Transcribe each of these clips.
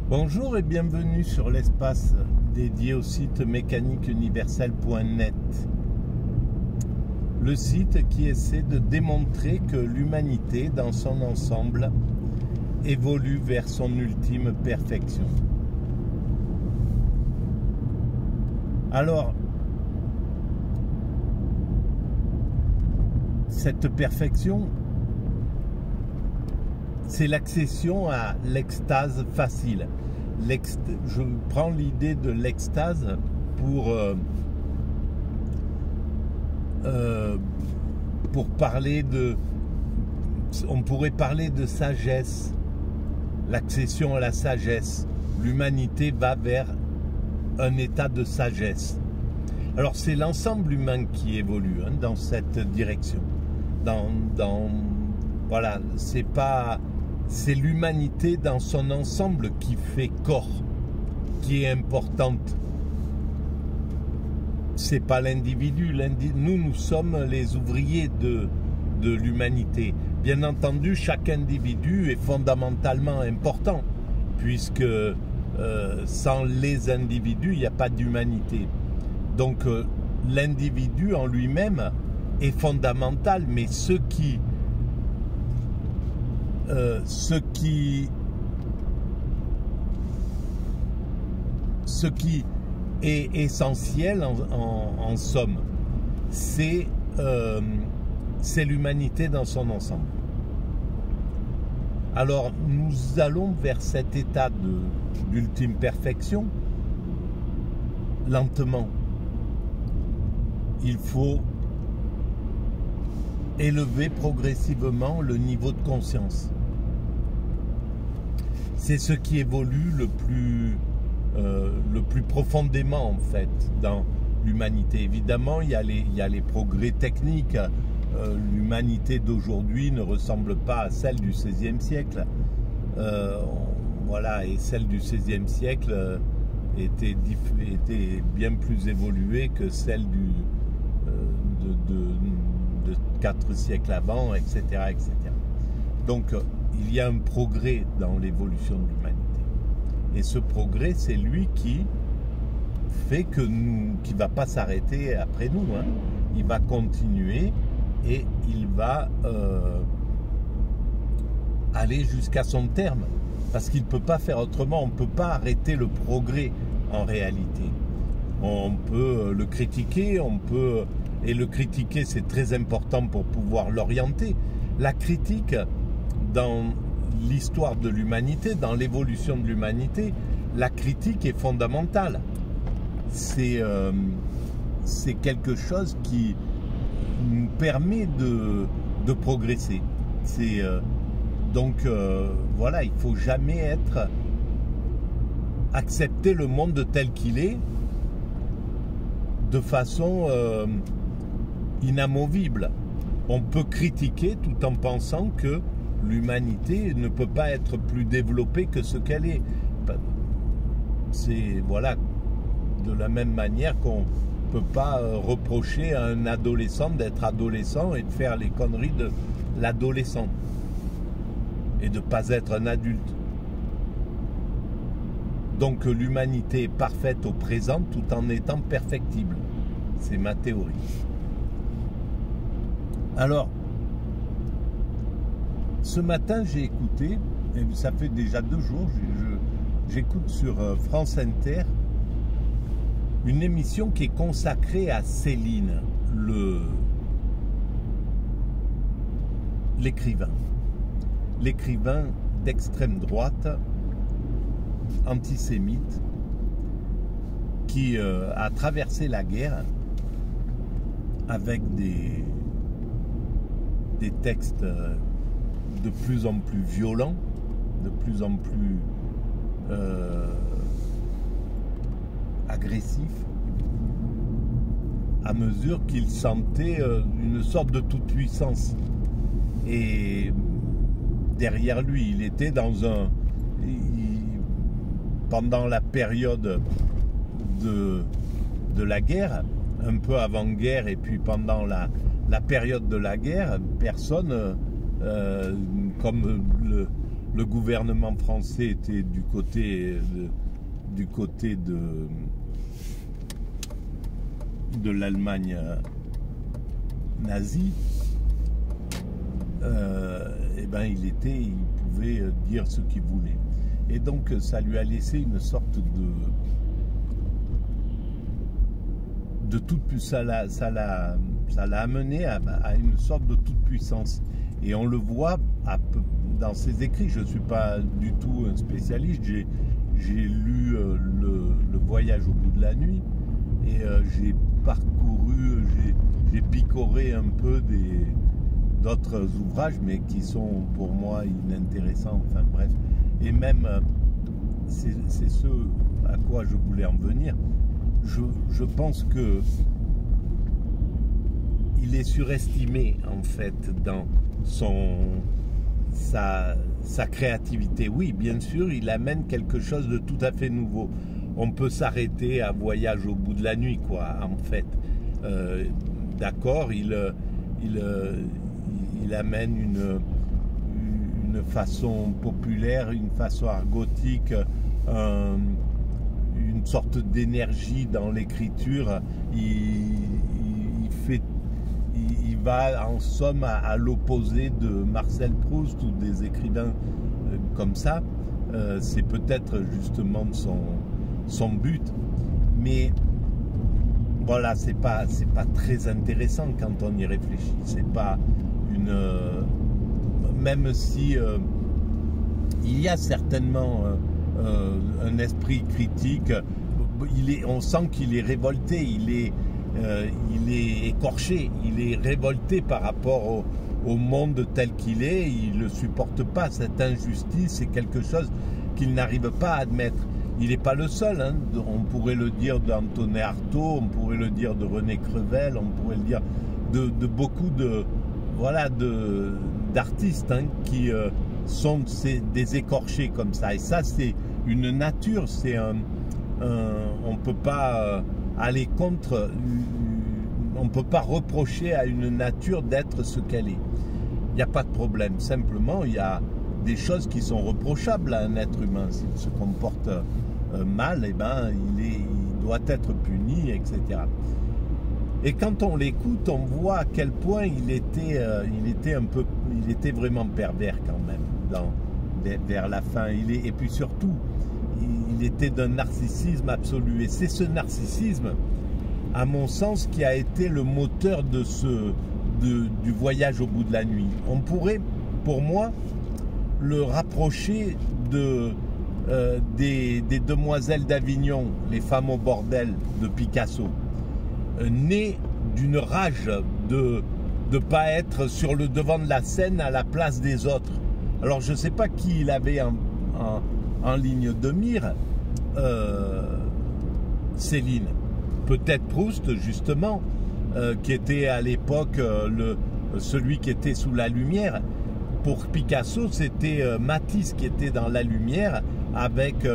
Bonjour et bienvenue sur l'espace dédié au site mécaniqueuniverselle.net. Le site qui essaie de démontrer que l'humanité dans son ensemble évolue vers son ultime perfection. Alors, cette perfection, c'est l'accession à l'extase facile. Je prends l'idée de l'extase pour parler de... On pourrait parler de sagesse, l'accession à la sagesse. L'humanité va vers un état de sagesse. Alors c'est l'ensemble humain qui évolue dans cette direction. Voilà, c'est l'humanité dans son ensemble qui fait corps, qui est importante. C'est pas l'individu. Nous sommes les ouvriers de l'humanité. Bien entendu, chaque individu est fondamentalement important, puisque sans les individus, il n'y a pas d'humanité. Donc l'individu en lui-même est fondamental, mais ce qui est essentiel en somme, c'est l'humanité dans son ensemble. Alors nous allons vers cet état d'ultime perfection lentement. Il faut élever progressivement le niveau de conscience. C'est ce qui évolue le plus profondément en fait dans l'humanité. Évidemment, il y a les progrès techniques. L'humanité d'aujourd'hui ne ressemble pas à celle du XVIe siècle. Voilà, et celle du XVIe siècle était bien plus évoluée que celle de 4 siècles avant, etc., etc. Donc, il y a un progrès dans l'évolution de l'humanité. Et ce progrès, c'est lui qui fait qui ne va pas s'arrêter après nous. Il va continuer et il va aller jusqu'à son terme. Parce qu'il ne peut pas faire autrement. On ne peut pas arrêter le progrès en réalité. On peut le critiquer, et le critiquer, c'est très important pour pouvoir l'orienter. La critique, dans l'histoire de l'humanité, dans l'évolution de l'humanité, la critique est fondamentale. C'est quelque chose qui nous permet de progresser. Donc voilà, il ne faut jamais accepter le monde tel qu'il est de façon inamovible. On peut critiquer tout en pensant que l'humanité ne peut pas être plus développée que ce qu'elle est. C'est, voilà, de la même manière qu'on ne peut pas reprocher à un adolescent d'être adolescent et de faire les conneries de l'adolescent et de ne pas être un adulte. Donc l'humanité est parfaite au présent tout en étant perfectible. C'est ma théorie. Alors, ce matin, j'ai écouté, et ça fait déjà 2 jours, j'écoute sur France Inter une émission qui est consacrée à Céline, l'écrivain d'extrême droite, antisémite, qui a traversé la guerre avec des textes de plus en plus violents, de plus en plus agressifs, à mesure qu'il sentait une sorte de toute-puissance. Et derrière lui, il était pendant la période de la guerre, un peu avant-guerre et puis pendant la période de la guerre, personne comme le gouvernement français était du côté de l'Allemagne nazie, il pouvait dire ce qu'il voulait. Et donc ça lui a laissé une sorte de toute puissance, ça l'a amené à une sorte de toute puissance. Et on le voit dans ses écrits. Je ne suis pas du tout un spécialiste. J'ai lu le Voyage au bout de la nuit et j'ai parcouru, j'ai picoré un peu d'autres ouvrages, mais qui sont pour moi inintéressants. Enfin bref. Et même, c'est ce à quoi je voulais en venir. Je pense que il est surestimé en fait dans sa créativité. Oui, bien sûr, il amène quelque chose de tout à fait nouveau. On peut s'arrêter à Voyage au bout de la nuit, quoi, en fait. D'accord, il amène une façon populaire, une façon argotique, une sorte d'énergie dans l'écriture. Il va en somme à l'opposé de Marcel Proust ou des écrivains comme ça. C'est peut-être justement son but, mais voilà, c'est pas très intéressant quand on y réfléchit. C'est pas même si il y a certainement un esprit critique, on sent qu'il est révolté, il est écorché, il est révolté par rapport au monde tel qu'il est. Il ne supporte pas cette injustice, c'est quelque chose qu'il n'arrive pas à admettre. Il n'est pas le seul, hein. On pourrait le dire d'Antonin Artaud, on pourrait le dire de René Crevel, on pourrait le dire de beaucoup d'artistes, hein, qui sont des écorchés comme ça. Et ça, c'est une nature, on ne peut pas aller contre, on ne peut pas reprocher à une nature d'être ce qu'elle est. Il n'y a pas de problème. Simplement, il y a des choses qui sont reprochables à un être humain. S'il se comporte mal, il doit être puni, etc. Et quand on l'écoute, on voit à quel point il était vraiment pervers quand même vers la fin. Et puis surtout, il était d'un narcissisme absolu. Et c'est ce narcissisme, à mon sens, qui a été le moteur du Voyage au bout de la nuit. On pourrait, pour moi, le rapprocher des Demoiselles d'Avignon, les femmes au bordel de Picasso, né d'une rage de ne pas être sur le devant de la scène à la place des autres. Alors je ne sais pas qui il avait en ligne de mire, Céline. Peut-être Proust, justement, qui était à l'époque celui qui était sous la lumière. Pour Picasso, c'était Matisse qui était dans la lumière avec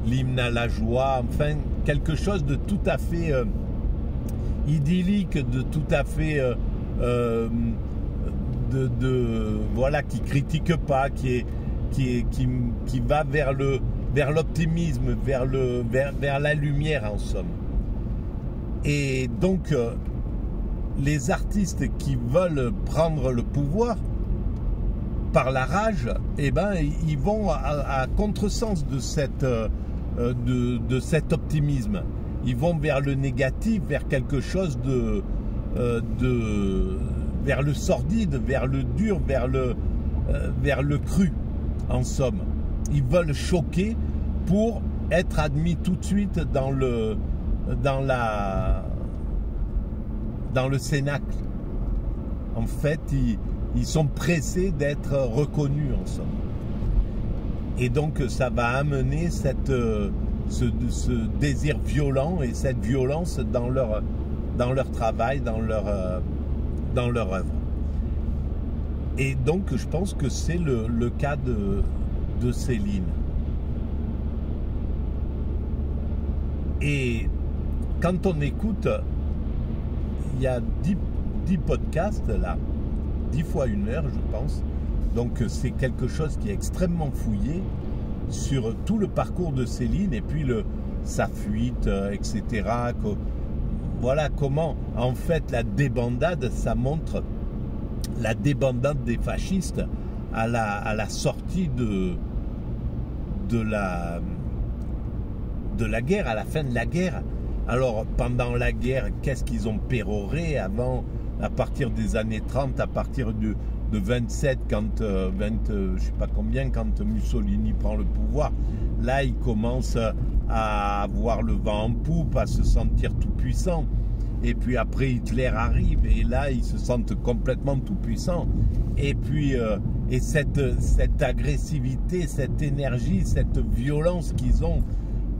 l'hymne à la joie, enfin quelque chose de tout à fait idyllique, de tout à fait voilà, qui critique pas, qui va vers l'optimisme, vers la lumière en somme. Et donc les artistes qui veulent prendre le pouvoir par la rage, ils vont à contresens de cet optimisme. Ils vont vers le négatif, vers quelque chose vers le sordide, vers le dur, vers le cru, en somme. Ils veulent choquer pour être admis tout de suite dans le cénacle. En fait, ils sont pressés d'être reconnus, en somme. Et donc, ça va amener ce désir violent et cette violence dans leur travail, dans leur œuvre. Et donc, je pense que c'est le cas de Céline. Et quand on écoute, il y a 10 podcasts là, 10 fois 1 heure, je pense. Donc c'est quelque chose qui est extrêmement fouillé sur tout le parcours de Céline et puis sa fuite, etc. Voilà comment, en fait, la débandade, ça montre la débandade des fascistes à la sortie de la guerre, à la fin de la guerre. Alors, pendant la guerre, qu'est-ce qu'ils ont péroré avant, à partir des années 30, à partir de 27, quand, je sais pas combien, quand Mussolini prend le pouvoir, là, ils commencent à avoir le vent en poupe, à se sentir tout puissant. Et puis après, Hitler arrive, et là, ils se sentent complètement tout puissants. Et puis, et cette agressivité, cette énergie, cette violence qu'ils ont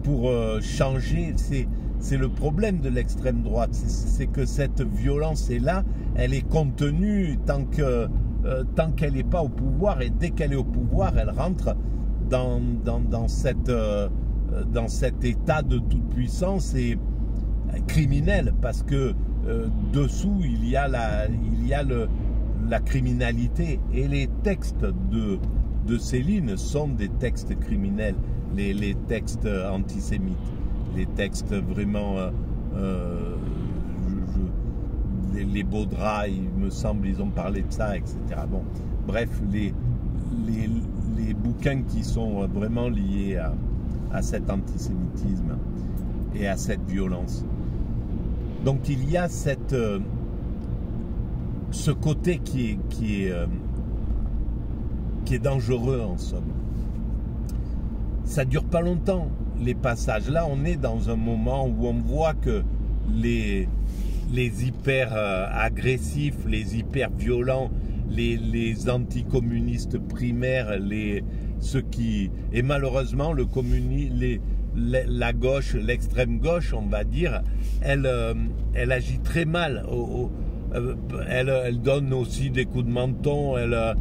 pour changer, c'est le problème de l'extrême droite, c'est que cette violence est là, elle est contenue tant qu'elle n'est pas au pouvoir, et dès qu'elle est au pouvoir, elle rentre dans cet état de toute puissance et criminel, parce que dessous il y a la criminalité, et les textes de Céline sont des textes criminels, les textes antisémites. Les textes vraiment, les Baudras, il me semble, ils ont parlé de ça, etc. Bon, bref, les bouquins qui sont vraiment liés à cet antisémitisme et à cette violence. Donc il y a ce côté qui est dangereux en somme. Ça dure pas longtemps. Les passages, là on est dans un moment où on voit que les hyper agressifs, les hyper violents, les anticommunistes primaires, ceux qui, et malheureusement la gauche, l'extrême gauche, on va dire, elle agit très mal. Elle donne aussi des coups de menton, elle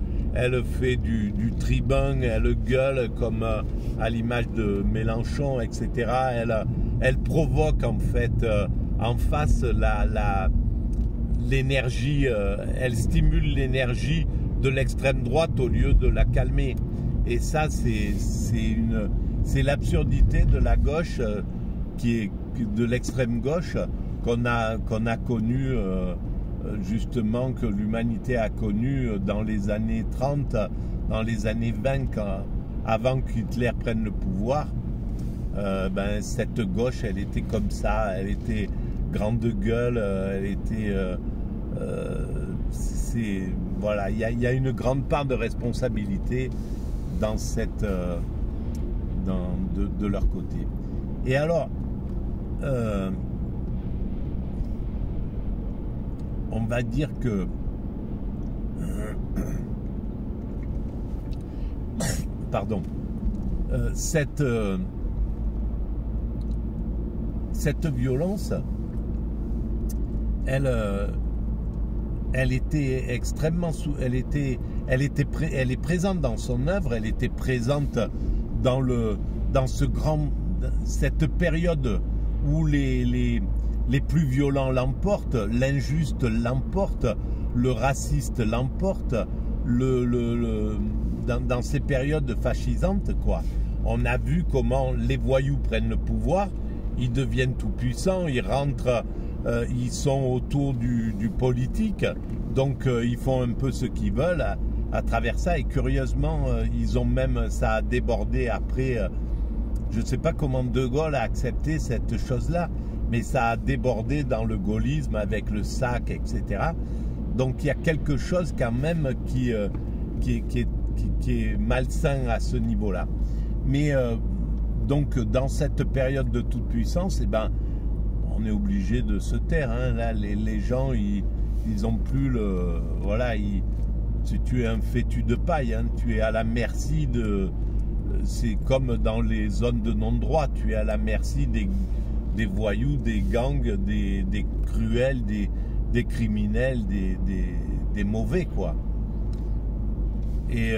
fait du tribun, elle gueule comme à l'image de Mélenchon, etc. Elle provoque en fait en face l'énergie, elle stimule l'énergie de l'extrême droite au lieu de la calmer. Et ça, c'est l'absurdité de la gauche, de l'extrême gauche qu'on a connu. Justement, que l'humanité a connu dans les années 30, dans les années 20, avant qu'Hitler prenne le pouvoir. Cette gauche, elle était comme ça, elle était grande gueule, elle était... voilà, il y a une grande part de responsabilité dans de leur côté. Et alors... on va dire que pardon, cette violence, elle était extrêmement elle est présente dans son œuvre, elle était présente dans cette période où les plus violents l'emportent, l'injuste l'emporte, le raciste l'emporte, dans ces périodes fascisantes, quoi. On a vu comment les voyous prennent le pouvoir, ils deviennent tout puissants, ils rentrent, ils sont autour du politique, donc ils font un peu ce qu'ils veulent à travers ça, et curieusement, ça a débordé après, je ne sais pas comment De Gaulle a accepté cette chose-là, mais ça a débordé dans le gaullisme avec le sac, etc. Donc il y a quelque chose quand même qui est malsain à ce niveau-là. Mais donc dans cette période de toute puissance, on est obligé de se taire. Hein. Là, les gens, ils ont plus le... Voilà, tu es un fétu de paille, hein. Tu es à la merci de... C'est comme dans les zones de non-droit, tu es à la merci des voyous, des gangs, des cruels, des criminels, des mauvais, quoi. Et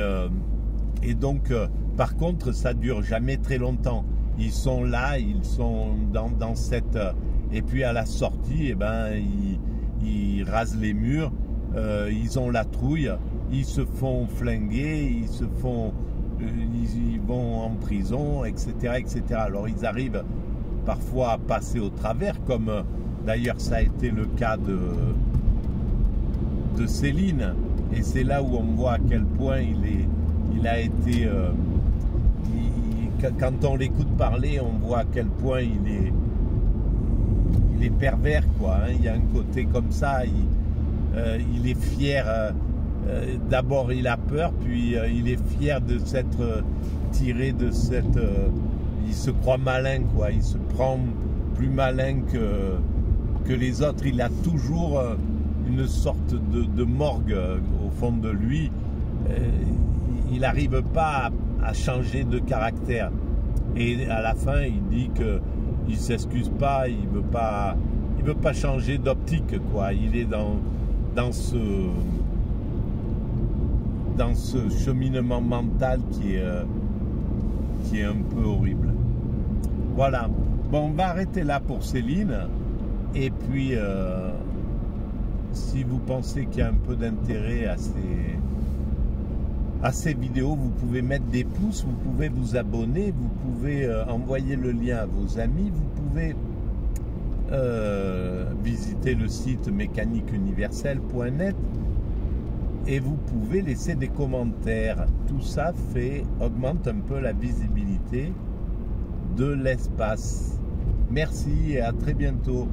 donc, par contre, ça dure jamais très longtemps. Ils sont là, ils sont dans cette... Et puis à la sortie, ils rasent les murs, ils ont la trouille, ils se font flinguer, ils vont en prison, etc., etc. Alors ils arrivent parfois à passer au travers, comme d'ailleurs ça a été le cas de Céline, et c'est là où on voit à quel point il a été, quand on l'écoute parler, on voit à quel point il est pervers, quoi, hein. Il y a un côté comme ça, il est fier, d'abord il a peur, puis il est fier de s'être tiré de cette... il se croit malin, quoi, il se prend plus malin que les autres, il a toujours une sorte de morgue au fond de lui, il n'arrive pas à changer de caractère, et à la fin il dit qu'il s'excuse pas, il veut pas changer d'optique, quoi, il est dans ce cheminement mental qui est un peu horrible. Voilà. Bon, on va arrêter là pour Céline. Et puis, si vous pensez qu'il y a un peu d'intérêt à ces vidéos, vous pouvez mettre des pouces, vous pouvez vous abonner, vous pouvez envoyer le lien à vos amis, vous pouvez visiter le site mécaniqueuniverselle.net et vous pouvez laisser des commentaires. Tout ça augmente un peu la visibilité de l'espace. Merci et à très bientôt.